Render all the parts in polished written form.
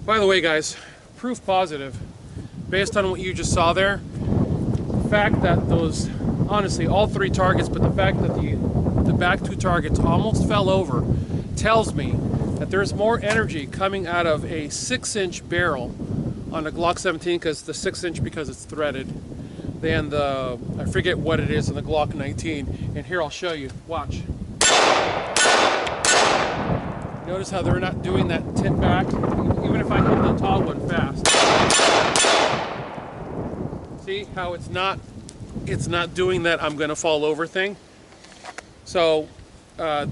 By the way, guys, proof positive, based on what you just saw there, the fact that those, honestly, all three targets, but the fact that the back two targets almost fell over tells me that there's more energy coming out of a 6-inch barrel on a Glock 17, because the 6-inch because it's threaded, than the, I forget what it is, in the Glock 19. And here, I'll show you. Watch. Notice how they're not doing that tip back, even if I hit the top one fast. See how it's not doing that I'm gonna fall over thing? So,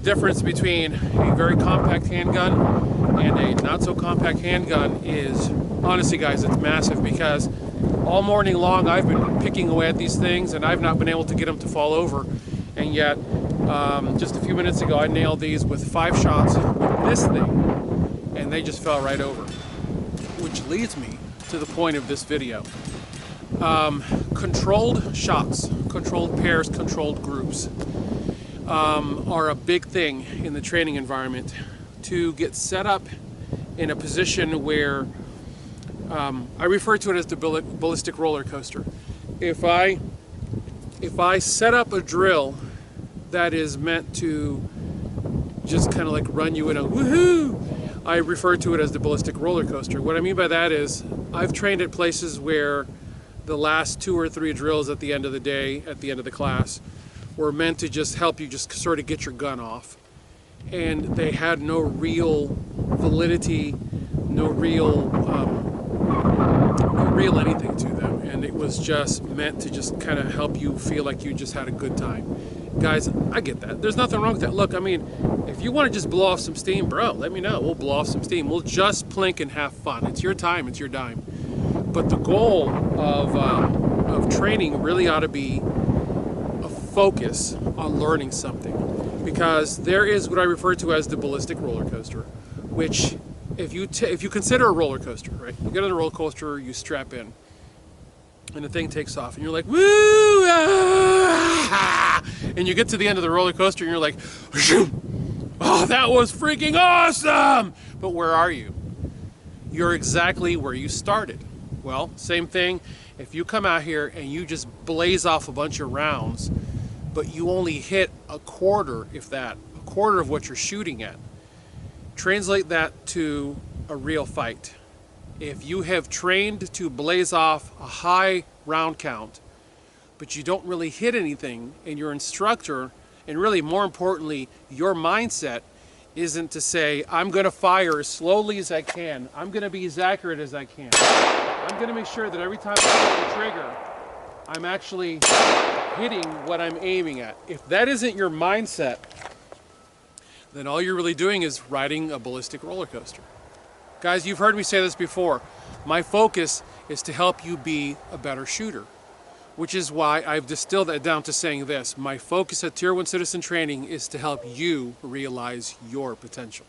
difference between a very compact handgun and a not so compact handgun is, honestly guys, it's massive, because all morning long I've been picking away at these things and I've not been able to get them to fall over, and yet just a few minutes ago I nailed these with 5 shots with this thing and they just fell right over. Which leads me to the point of this video. Controlled shots, controlled pairs, controlled groups are a big thing in the training environment, to get set up in a position where I refer to it as the ballistic roller coaster. If I set up a drill that is meant to just kind of like run you in a woohoo, I refer to it as the ballistic roller coaster. What I mean by that is, I've trained at places where the last 2 or 3 drills at the end of the day, at the end of the class, were meant to just help you just sort of get your gun off. And they had no real validity, no real anything to them. And it was just meant to just kind of help you feel like you just had a good time. Guys, I get that. There's nothing wrong with that. Look, I mean, if you want to just blow off some steam, bro, let me know. We'll blow off some steam. We'll just plink and have fun. It's your time, it's your dime. But the goal of training really ought to be a focus on learning something, because there is what I refer to as the ballistic roller coaster, which if you consider a roller coaster, right? You get on the roller coaster, you strap in, and the thing takes off, and you're like, woo! Ah! And you get to the end of the roller coaster, and you're like, oh, that was freaking awesome! But where are you? You're exactly where you started. Well, same thing. If you come out here and you just blaze off a bunch of rounds, but you only hit a quarter, if that, a quarter of what you're shooting at. Translate that to a real fight. If you have trained to blaze off a high round count, but you don't really hit anything, and your instructor, and really more importantly, your mindset isn't to say, I'm going to fire as slowly as I can. I'm going to be as accurate as I can. I'm going to make sure that every time I pull the trigger, I'm actually hitting what I'm aiming at. If that isn't your mindset, then all you're really doing is riding a ballistic roller coaster. Guys, you've heard me say this before. My focus is to help you be a better shooter, which is why I've distilled that down to saying this. My focus at Tier 1 Citizen Training is to help you realize your potential.